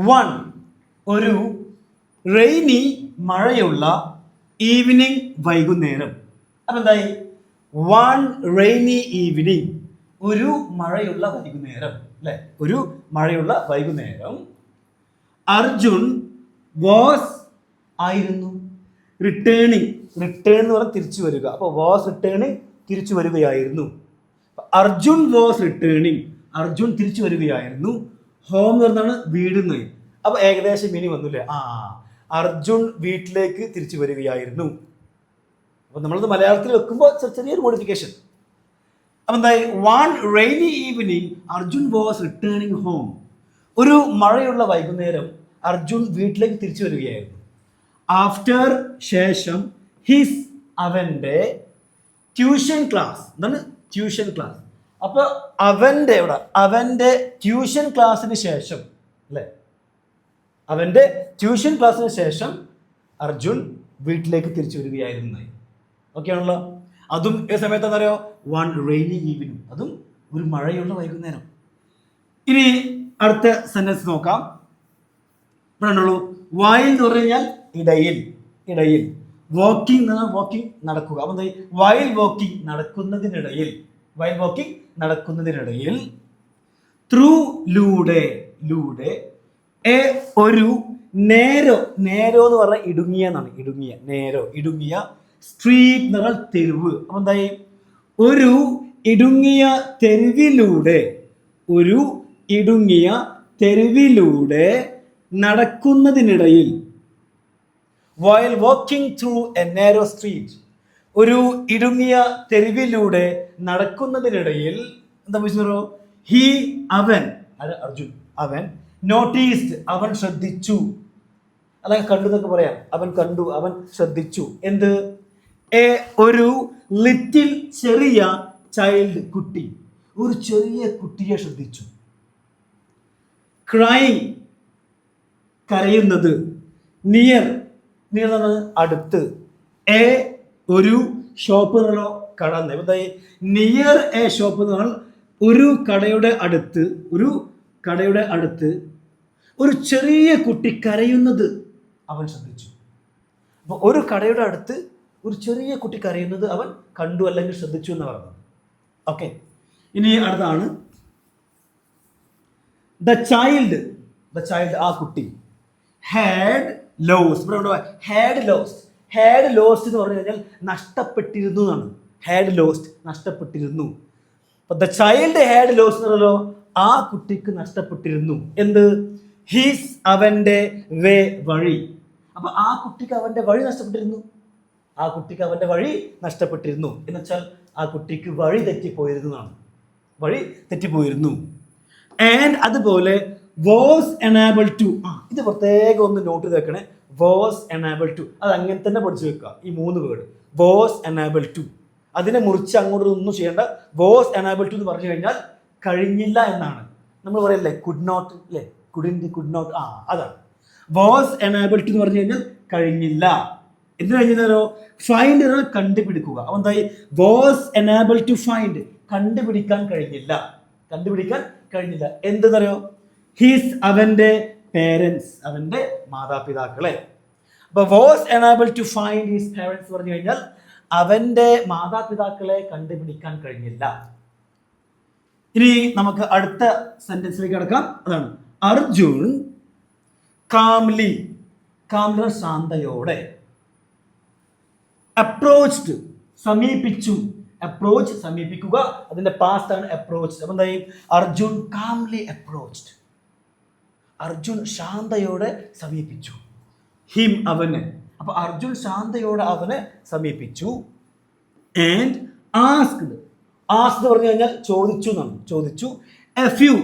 One ഒരു rainy മഴയുള്ള evening വൈകുന്നേരം. അപ്പം എന്തായി? വൺ റെയിനി ഈവനിങ് ഒരു മഴയുള്ള വൈകുന്നേരം അല്ലെ? ഒരു മഴയുള്ള വൈകുന്നേരം. അർജുൻ വാസ് ആയിരുന്നു റിട്ടേണിങ്. റിട്ടേൺ എന്ന് പറഞ്ഞാൽ തിരിച്ചു വരിക. അപ്പോൾ വാസ് റിട്ടേണിങ് തിരിച്ചു വരികയായിരുന്നു. അർജുൻ വാസ് റിട്ടേണിങ് അർജുൻ തിരിച്ചു വരികയായിരുന്നു. ഹോം എന്ന് പറഞ്ഞാണ് വീടുന്ന്. അപ്പൊ ഏകദേശം ഇനി വന്നില്ലേ? അർജുൻ വീട്ടിലേക്ക് തിരിച്ചു വരികയായിരുന്നു. അപ്പൊ നമ്മളത് മലയാളത്തിൽ വെക്കുമ്പോൾ ചെറിയൊരു മോഡിഫിക്കേഷൻ. അപ്പൊ എന്തായി? One rainy evening Arjun was returning home. ഒരു മഴയുള്ള വൈകുന്നേരം അർജുൻ വീട്ടിലേക്ക് തിരിച്ചു വരികയായിരുന്നു. ആഫ്റ്റർ ശേഷം ഹിസ് അവന്റെ ട്യൂഷൻ ക്ലാസ്. എന്താണ് ട്യൂഷൻ ക്ലാസ്? അപ്പൊ അവന്റെ ട്യൂഷൻ ക്ലാസ്സിന് ശേഷം അല്ലെ? അവന്റെ ട്യൂഷൻ ക്ലാസ്സിന് ശേഷം അർജുൻ വീട്ടിലേക്ക് തിരിച്ചു വരികയായിരുന്നു. ഓക്കെ ആണല്ലോ? അതും ഏത് സമയത്താണെന്ന് അറിയോ? വൺ റെയിനി ഈവനിങ്, അതും ഒരു മഴയുള്ള വൈകുന്നേരം. ഇനി അടുത്ത സെന്റൻസ് നോക്കാം. ഇപ്പോഴുള്ളൂ വൈൽ എന്ന് പറഞ്ഞു കഴിഞ്ഞാൽ ഇടയിൽ. ഇടയിൽ വാക്കിംഗ് എന്ന് പറഞ്ഞാൽ വാക്കിംഗ് നടക്കുക. അപ്പൊ എന്താ? വൈൽ വാക്കിംഗ് നടക്കുന്നതിനിടയിൽ. വൈൽ വാക്കിംഗ് നടക്കുന്നതിനിടയിൽ. ത്രൂ ലൂടെ. ലൂടെ ഒരു നേരോ. നേരോ എന്ന് പറഞ്ഞാൽ ഇടുങ്ങിയ എന്നാണ്. ഇടുങ്ങിയ നേരോ ഇടുങ്ങിയ. സ്ട്രീറ്റ് എന്ന് പറഞ്ഞാൽ തെരുവ്. അപ്പൊ എന്തായി? ഒരു ഇടുങ്ങിയ തെരുവിലൂടെ. ഒരു ഇടുങ്ങിയ തെരുവിലൂടെ നടക്കുന്നതിനിടയിൽ. While walking through a narrow street. ഒരു ഇടുങ്ങിയ തെരുവിലൂടെ നടക്കുന്നതിനിടയിൽ എന്താ പറയുക? ഹി അവൻ അർജുൻ അവൻ നോട്ടീസ്ഡ് അവൻ ശ്രദ്ധിച്ചു. അല്ലെങ്കിൽ കണ്ടു എന്നൊക്കെ പറയാം. അവൻ കണ്ടു, അവൻ ശ്രദ്ധിച്ചു. എന്ത്? ഒരു ലിറ്റിൽ ചെറിയ ചൈൽഡ് കുട്ടി. ഒരു ചെറിയ കുട്ടിയെ ശ്രദ്ധിച്ചു. ക്രൈങ് കരയുന്നത്. നിയർ നിയർ അടുത്ത്. ഒരു ഷോപ്പ് എന്നോ കട. നിയർ എ ഷോപ്പ് എന്ന് പറഞ്ഞാൽ ഒരു കടയുടെ അടുത്ത്. ഒരു കടയുടെ അടുത്ത് ഒരു ചെറിയ കുട്ടി കരയുന്നത് അവൻ ശ്രദ്ധിച്ചു. അപ്പൊ ഒരു കടയുടെ അടുത്ത് ഒരു ചെറിയ കുട്ടി കരയുന്നത് അവൻ കണ്ടു അല്ലെങ്കിൽ ശ്രദ്ധിച്ചു എന്ന് പറഞ്ഞത്. ഓക്കെ, ഇനി അടുത്താണ് ദ ചൈൽഡ്. ദ ചൈൽഡ് ആ കുട്ടി. Had lost. Had lost. Had lost എന്ന് പറഞ്ഞു കഴിഞ്ഞാൽ നഷ്ടപ്പെട്ടിരുന്നു എന്നാണ്. ഹാഡ് ലോസ്റ്റ് നഷ്ടപ്പെട്ടിരുന്നു. അപ്പൊ ദ ചൈൽഡ് ഹാഡ് ലോസ്റ്റ് എന്ന് പറഞ്ഞല്ലോ ആ കുട്ടിക്ക് നഷ്ടപ്പെട്ടിരുന്നു. എന്ത്? ഹിസ് അവന്റെ വേ വഴി. അപ്പൊ ആ കുട്ടിക്ക് അവന്റെ വഴി നഷ്ടപ്പെട്ടിരുന്നു. ആ കുട്ടിക്ക് അവന്റെ വഴി നഷ്ടപ്പെട്ടിരുന്നു എന്ന് വെച്ചാൽ ആ കുട്ടിക്ക് വഴി തെറ്റിപ്പോയിരുന്നു എന്നാണ്. വഴി തെറ്റിപ്പോയിരുന്നു. ആൻഡ് അതുപോലെ വാസ് എനാബിൾ ടു. ഇത് പ്രത്യേകം ഒന്ന് നോട്ട് ചെയ്ത് വെക്കണേ. Was enable to. അത് അങ്ങനെ തന്നെ പഠിച്ചു വെക്കുക. ഈ 3 വേർഡ് വാസ് എനാബിൾ ടു. അതിനെ മുറിച്ച് അങ്ങോട്ട് ഒന്നും ചെയ്യേണ്ട. വാസ് എനാബിൾ ടു എന്ന് പറഞ്ഞു കഴിഞ്ഞാൽ കഴിഞ്ഞില്ല എന്നാണ്. നമ്മൾ പറയല്ലേ കുഡ് നോട്ട് അല്ലേ? Could not. അതാണ് വാസ് എനാബിൾ ടു എന്ന് പറഞ്ഞു കഴിഞ്ഞാൽ കഴിഞ്ഞില്ല. എന്ത് കഴിഞ്ഞാലോ? ഫൈൻഡ് എന്നാൽ കണ്ടുപിടിക്കുക. അപ്പൊ എന്തായി? വാസ് എനാബിൾ ടു ഫൈൻഡ് കണ്ടുപിടിക്കാൻ കഴിഞ്ഞില്ല. കണ്ടുപിടിക്കാൻ കഴിഞ്ഞില്ല. എന്തെന്നറിയോ? ഹിസ് അവന്റെ പേരൻസ് അവന്റെ മാതാപിതാക്കളെ. അപ്പൊ was enable to find his parents പറഞ്ഞു കഴിഞ്ഞാൽ അവന്റെ മാതാപിതാക്കളെ കണ്ടുപിടിക്കാൻ കഴിഞ്ഞില്ല. ഇനി നമുക്ക് അടുത്ത സെന്റൻസിലേക്ക് കടക്കാം. അതാണ് അർജുൻ കാംലി. കാംലി ശാന്തയോടെ. അപ്രോച്ച്ഡ് സമീപിച്ചു. അപ്രോച്ച് സമീപിക്കുക. അതിന്റെ പാസ്റ്റ് ആണ് അപ്രോച്ച്. അപ്പൊ എന്തായി? Arjun calmly approached. അർജുൻ ശാന്തയോടെ സമീപിച്ചു. ഹിം അവന്. അപ്പൊ അർജുൻ ശാന്തയോടെ അവനെ സമീപിച്ചു. And asked. ആസ്ക്ഡ് പറഞ്ഞു കഴിഞ്ഞാൽ ചോദിച്ചു എന്നാണ്. ചോദിച്ചു. A few.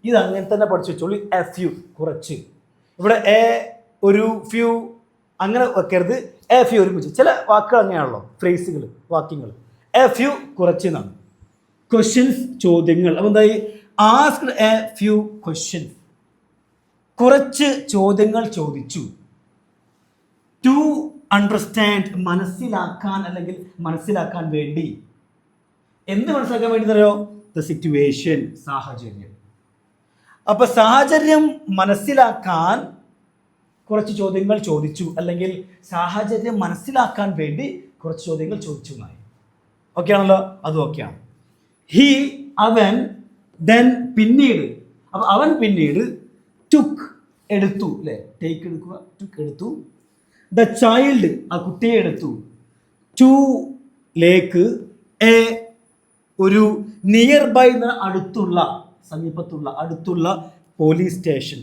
ഇത് അങ്ങനെ തന്നെ പഠിച്ചു വെച്ചോളൂ. എ ഫ്യൂ കുറച്ച്. ഇവിടെ ഒരു ഫ്യൂ അങ്ങനെ വെക്കരുത്. എ ഫ്യൂ ഒരുമിച്ച്. ചില വാക്കുകൾ അങ്ങനെയാണല്ലോ, ഫ്രേസുകൾ, വാക്യങ്ങൾ. എ ഫ്യൂ കുറച്ച് എന്നാണ്. ക്വസ്റ്റ്യൻസ് ചോദ്യങ്ങൾ. അപ്പൊ എന്തായി? Asked A few questions. കുറച്ച് ചോദ്യങ്ങൾ ചോദിച്ചു. ടു അണ്ടർസ്റ്റാൻഡ് മനസ്സിലാക്കാൻ അല്ലെങ്കിൽ മനസ്സിലാക്കാൻ വേണ്ടി. എന്ത് മനസ്സിലാക്കാൻ വേണ്ടി അറിയോ? ദ സിറ്റുവേഷൻ സാഹചര്യം. അപ്പൊ സാഹചര്യം മനസ്സിലാക്കാൻ കുറച്ച് ചോദ്യങ്ങൾ ചോദിച്ചു, അല്ലെങ്കിൽ സാഹചര്യം മനസ്സിലാക്കാൻ വേണ്ടി കുറച്ച് ചോദ്യങ്ങൾ ചോദിച്ചു എന്നായി. ഓക്കെ ആണല്ലോ, അതും ഓക്കെയാണ്. ഹി അവൻ, ദെൻ പിന്നീട്, അപ്പൊ അവൻ പിന്നീട് ടുക്ക് എടുത്തു, അല്ലെ, ടേക്ക് എടുക്കുക, ടുക്ക് എടുത്തു. ദ ചൈൽഡ് ആ കുട്ടിയെ എടുത്തു. ടു ലേക്ക് എ ഒരു നിയർ ബൈ അടുത്തുള്ള, സമീപത്തുള്ള, അടുത്തുള്ള പോലീസ് സ്റ്റേഷൻ.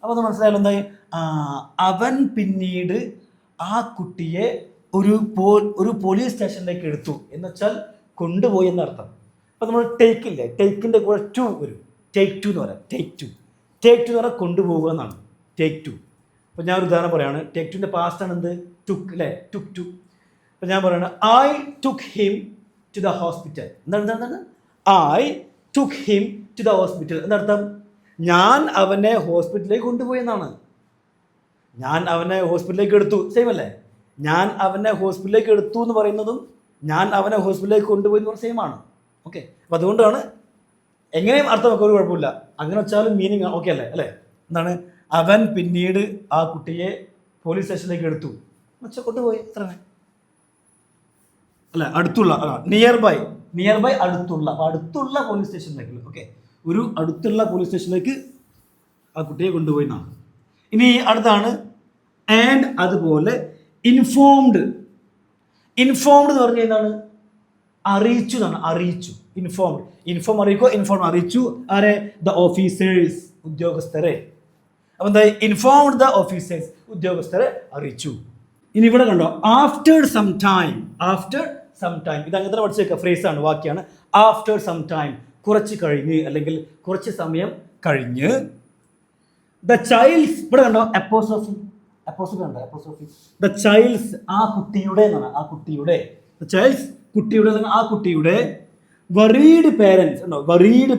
അപ്പോൾ അത് മനസ്സിലായാലും എന്തായി, അവൻ പിന്നീട് ആ കുട്ടിയെ ഒരു പോലീസ് സ്റ്റേഷനിലേക്ക് എടുത്തു എന്ന് വെച്ചാൽ കൊണ്ടുപോയി എന്നർത്ഥം. അപ്പോൾ നമ്മൾ ടേക്കില്ലേ, ടേക്കിൻ്റെ കൂടെ ടു വരും, ടേക്ക് ടു എന്ന് പറയാം. ടേക്ക് ടു എന്ന് പറഞ്ഞാൽ കൊണ്ടുപോകുക എന്നാണ്, ടേക്ക് ടു. അപ്പോൾ ഞാൻ ഒരു ഉദാഹരണം പറയുകയാണ്. ടേക്ക് ടുവിൻ്റെ പാസ്റ്റ് ആണ് എന്ത്, ടുക്ക്, അല്ലേ, ടുക്ക് ടു. അപ്പോൾ ഞാൻ പറയുകയാണ്, I took him to the hospital. എന്താണ് I took him to the hospital എന്നർത്ഥം ഞാൻ അവനെ ഹോസ്പിറ്റലിലേക്ക് കൊണ്ടുപോയി എന്നാണ്. ഞാൻ അവനെ ഹോസ്പിറ്റലിലേക്ക് എടുത്തു, സെയിം അല്ലേ? ഞാൻ അവനെ ഹോസ്പിറ്റലിലേക്ക് എടുത്തു എന്ന് പറയുന്നതും ഞാൻ അവനെ ഹോസ്പിറ്റലിലേക്ക് കൊണ്ടുപോയി എന്ന് പറയുന്നത് സെയിം ആണ്. ഓക്കെ, അപ്പോൾ അതുകൊണ്ടാണ് എങ്ങനെയും അർത്ഥമൊക്കെ ഒരു കുഴപ്പമില്ല, അങ്ങനെ വെച്ചാലും മീനിങ് ഓക്കെ അല്ലേ? അല്ലേ, എന്താണ്, അവൻ പിന്നീട് ആ കുട്ടിയെ പോലീസ് സ്റ്റേഷനിലേക്ക് എടുത്തു വെച്ചാൽ കൊണ്ടുപോയി, അത്ര അല്ല, അടുത്തുള്ള, നിയർ ബൈ അടുത്തുള്ള, അടുത്തുള്ള പോലീസ് സ്റ്റേഷനിലേക്ക്. ഓക്കെ, ഒരു അടുത്തുള്ള പോലീസ് സ്റ്റേഷനിലേക്ക് ആ കുട്ടിയെ കൊണ്ടുപോയി എന്നാണ്. ഇനി അടുത്താണ് ആൻഡ്, അതുപോലെ ഇൻഫോംഡ്. ഇൻഫോംഡ് എന്ന് പറഞ്ഞു കഴിഞ്ഞാൽ അറിയിച്ചു എന്നാണ്, അറിയിച്ചു. ഇൻഫോം അറിയിക്കുക, ഇൻഫോം അറിയിച്ചു ആരെ, ദ ഓഫീസേഴ്സ്, ഉദ്യോഗസ്ഥരെ. അപ്പം എന്താ, ഇൻഫോംഡ് ദ ഓഫീസേഴ്സ്, ഉദ്യോഗസ്ഥരെ അറിയിച്ചു. ഇനി ഇവിടെ കണ്ടോ, ആഫ്റ്റർ സം ടൈം. ഇത് അങ്ങനെ തന്നെ പഠിച്ചു വെക്കുക, ഫ്രേസ് ആണ്, വാക്യാണ്. ആഫ്റ്റർ സം ടൈം, കുറച്ച് കഴിഞ്ഞ്, അല്ലെങ്കിൽ കുറച്ച് സമയം കഴിഞ്ഞ്. ദ ചൈൽഡ്സ്, ഇവിടെ കണ്ടോ അപ്പോസ്ട്രോഫി കണ്ടോ, ദ ചൈൽഡ്സ്, ആ കുട്ടിയുടെ എന്നാണ്, ആ കുട്ടിയുടെ, ദ ചൈൽഡ്സ്, കുട്ടിയുടെ, ആ കുട്ടിയുടെ വറീഡ് പേരൻസ് ഉണ്ടോ, വറീഡ്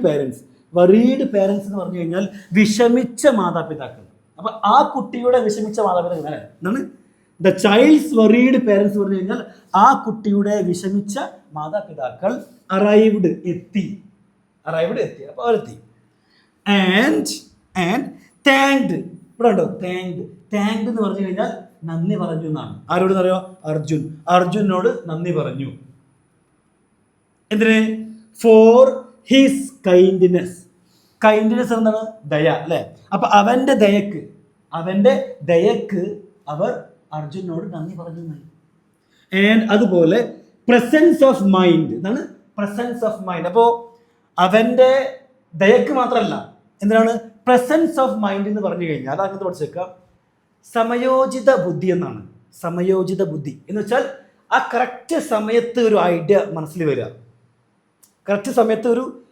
പേരൻസ് എന്ന് പറഞ്ഞു കഴിഞ്ഞാൽ വിഷമിച്ച മാതാപിതാക്കൾ. അപ്പൊ ആ കുട്ടിയുടെ വിഷമിച്ച മാതാപിതാക്കൾ എന്താണ്, ദ ചൈൽഡ്സ് വറീഡ് പേരൻസ് പറഞ്ഞു കഴിഞ്ഞാൽ ആ കുട്ടിയുടെ വിഷമിച്ച മാതാപിതാക്കൾ അറൈവ്ഡ് എത്തി, അപ്പൊ അവരെത്തി. ആൻഡ് താങ്ക്ഡ്, ഇവിടെ ഉണ്ടോ, താങ്ക്ഡ് എന്ന് പറഞ്ഞു കഴിഞ്ഞാൽ നന്ദി പറഞ്ഞു എന്നാണ്. ആരോട് അറിയോ, അർജുനോട് നന്ദി പറഞ്ഞു. എന്തിന്, ഫോർ ഹിസ് കൈൻഡ്നെസ് എന്താണ്, ദയ, അല്ലെ? അപ്പൊ അവന്റെ ദയക്ക് അവർ അർജുനോട് നന്ദി പറഞ്ഞു. ആൻഡ് അതുപോലെ പ്രസൻസ് ഓഫ് മൈൻഡ് എന്നാണ്, പ്രസൻസ് ഓഫ് മൈൻഡ്. അപ്പോൾ അവന്റെ ദയക്ക് മാത്രമല്ല, എന്തിനാണ് പ്രസൻസ് ഓഫ് മൈൻഡ് എന്ന് പറഞ്ഞു കഴിഞ്ഞാൽ അത് അങ്ങനത്തെ പഠിച്ചേക്കാം, സമയോചിത ബുദ്ധി എന്നാണ്. സമയോചിത ബുദ്ധി എന്ന് വെച്ചാൽ ആ കറക്റ്റ് സമയത്ത് ഒരു ഐഡിയ മനസ്സിൽ വരിക, കറക്റ്റ് സമയത്ത്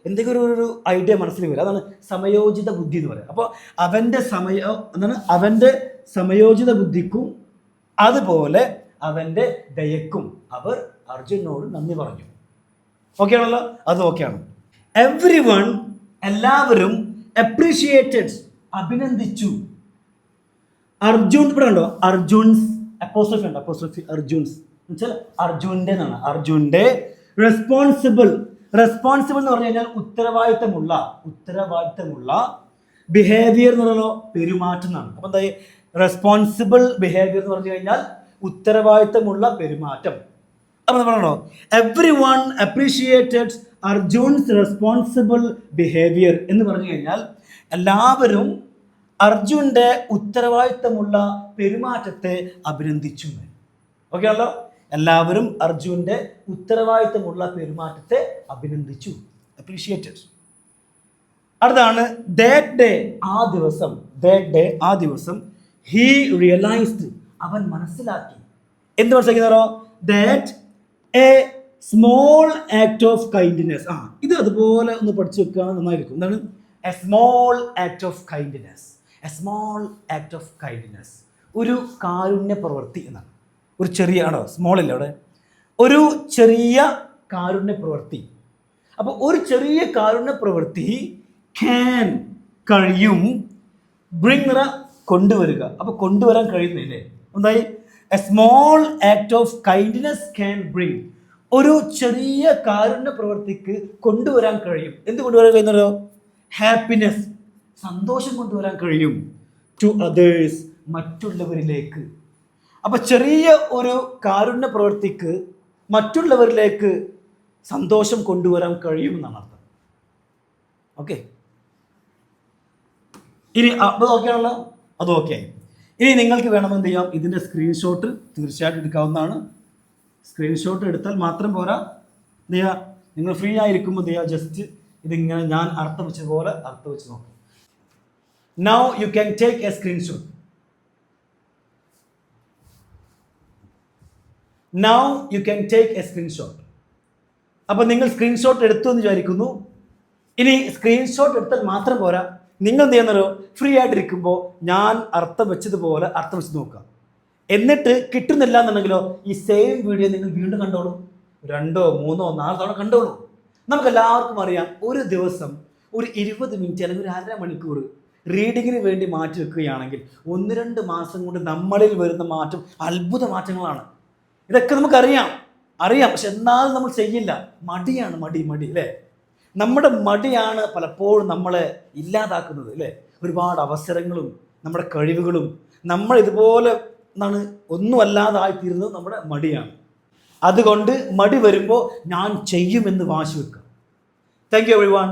എന്തെങ്കിലും ഒരു ഐഡിയ മനസ്സിൽ വരിക, അതാണ് സമയോചിത ബുദ്ധി എന്ന് പറയുക. അപ്പോൾ അവൻ്റെ സമയോചിത ബുദ്ധിക്കും അതുപോലെ അവൻ്റെ ദയക്കും അവർ അർജുനോട് നന്ദി പറഞ്ഞു. ഓക്കെ ആണല്ലോ, അത് ഓക്കെയാണ്. എല്ലാവരും അപ്രീഷിയേറ്റഡ്, അഭിനന്ദിച്ചു. അർജുൻ, ഇവിടെ ഉണ്ടോ, അർജുൻസ്, അപ്പോസ്ട്രോഫി ഉണ്ട്, അർജുൻസ് എന്ന് വെച്ചാൽ അർജുൻ്റെ എന്നാണ്. അർജുൻ്റെ റെസ്പോൺസിബിൾ എന്ന് പറഞ്ഞു കഴിഞ്ഞാൽ ഉത്തരവാദിത്തമുള്ള ബിഹേവിയർ എന്ന് പറഞ്ഞാൽ പെരുമാറ്റം എന്നാണ്. അപ്പൊ എന്താ, റെസ്പോൺസിബിൾ ബിഹേവിയർ എന്ന് പറഞ്ഞു കഴിഞ്ഞാൽ ഉത്തരവാദിത്തമുള്ള പെരുമാറ്റം. അപ്പൊ പറഞ്ഞോ, everyone appreciated Arjun's responsible behaviour എന്ന് പറഞ്ഞു കഴിഞ്ഞാൽ എല്ലാവരും അർജുൻ്റെ ഉത്തരവാദിത്തമുള്ള പെരുമാറ്റത്തെ അഭിനന്ദിച്ചു. ഓക്കെ ആണല്ലോ, എല്ലാവരും അർജുൻ്റെ ഉത്തരവാദിത്തമുള്ള പെരുമാറ്റത്തെ അഭിനന്ദിച്ചു, അപ്രീഷിയേറ്റഡ്. അടുത്താണ് ദാറ്റ് ഡേ, ആ ദിവസം ഹി റിയലൈസ്ഡ്, അവൻ മനസ്സിലാക്കി. എന്ത് മനസ്സിലാക്കിയോ, that a small act of kindness. ഇത് അതുപോലെ ഒന്ന് പഠിച്ചു വെക്കുക, നന്നായിരിക്കും. എന്താണ് a small act of kindness? ഒരു കാരുണ്യ പ്രവൃത്തി എന്നാണ്. ഒരു ചെറിയ ആണോ, സ്മോൾ അല്ലേ അവിടെ, ഒരു ചെറിയ കാരുണ്യ പ്രവൃത്തി. അപ്പോൾ ഒരു ചെറിയ കാരുണ്യ പ്രവൃത്തി ക്യാൻ, കഴിയും, ബ്രിങ് കൊണ്ടുവരിക. അപ്പോൾ കൊണ്ടുവരാൻ കഴിയുന്നില്ലേ, എന്തായി, A small act of kindness can bring, ഒരു ചെറിയ കാരുണ്യ പ്രവൃത്തിക്ക് കൊണ്ടുവരാൻ കഴിയും. എന്ത് കൊണ്ടുവരാൻ കഴിയുന്നല്ലോ, ഹാപ്പിനെസ്, സന്തോഷം കൊണ്ടുവരാൻ കഴിയും. ടു അതേഴ്സ്, മറ്റുള്ളവരിലേക്ക്. അപ്പം ചെറിയ ഒരു കാരുണ്യ പ്രവൃത്തിക്ക് മറ്റുള്ളവരിലേക്ക് സന്തോഷം കൊണ്ടുവരാൻ കഴിയും എന്നാണ് അർത്ഥം. ഓക്കെ, ഇനി അത് ഓക്കെയാണല്ലോ, അത് ഓക്കെ. ഇനി നിങ്ങൾക്ക് വേണമെന്ന് എന്ത് ചെയ്യാം, ഇതിൻ്റെ സ്ക്രീൻഷോട്ട് തീർച്ചയായിട്ടും എടുക്കാവുന്നതാണ്. സ്ക്രീൻഷോട്ട് എടുത്താൽ മാത്രം പോരാ, എന്ത് ചെയ്യുക, നിങ്ങൾ ഫ്രീ ആയിരിക്കുമ്പോൾ എന്ത് ചെയ്യുക, ജസ്റ്റ് ഇതിങ്ങനെ ഞാൻ അർത്ഥം വെച്ചതുപോലെ അർത്ഥം വെച്ച് നോക്കാം. Now you can take A screenshot. Now you can take A screenshot. അപ്പം നിങ്ങൾ സ്ക്രീൻഷോട്ട് എടുത്തു എന്ന് വിചാരിക്കുന്നു. ഇനി സ്ക്രീൻഷോട്ട് എടുത്താൽ മാത്രം പോരാ, നിങ്ങൾ എന്ത് ചെയ്യുന്നല്ലോ, ഫ്രീ ആയിട്ടിരിക്കുമ്പോൾ ഞാൻ അർത്ഥം വെച്ചതുപോലെ അർത്ഥം വെച്ച് നോക്കുക. എന്നിട്ട് കിട്ടുന്നില്ല എന്നുണ്ടെങ്കിലോ ഈ സെയിം വീഡിയോ നിങ്ങൾ വീണ്ടും കണ്ടോളൂ. 2, 3, 4 തവണ കണ്ടോളൂ. നമുക്ക് എല്ലാവർക്കും അറിയാം, ഒരു ദിവസം ഒരു 20 മിനിറ്റ് അല്ലെങ്കിൽ ഒരു 1/2 മണിക്കൂർ റീഡിങ്ങിന് വേണ്ടി മാറ്റി വെക്കുകയാണെങ്കിൽ 1-2 മാസം കൊണ്ട് നമ്മളിൽ വരുന്ന മാറ്റം അത്ഭുത മാറ്റങ്ങളാണ്. ഇതൊക്കെ നമുക്കറിയാം, പക്ഷെ എന്നാലും നമ്മൾ ചെയ്യില്ല. മടിയാണ്, മടി അല്ലേ? നമ്മുടെ മടിയാണ് പലപ്പോഴും നമ്മളെ ഇല്ലാതാക്കുന്നത് അല്ലേ? ഒരുപാട് അവസരങ്ങളും നമ്മുടെ കഴിവുകളും നമ്മൾ ഇതുപോലെ എന്താണ് ഒന്നുമല്ലാതായിത്തീരുന്നത് നമ്മുടെ മടിയാണ്. അതുകൊണ്ട് മടി വരുമ്പോൾ ഞാൻ ചെയ്യുമെന്ന് വാശി വെക്കുക. Thank you everyone.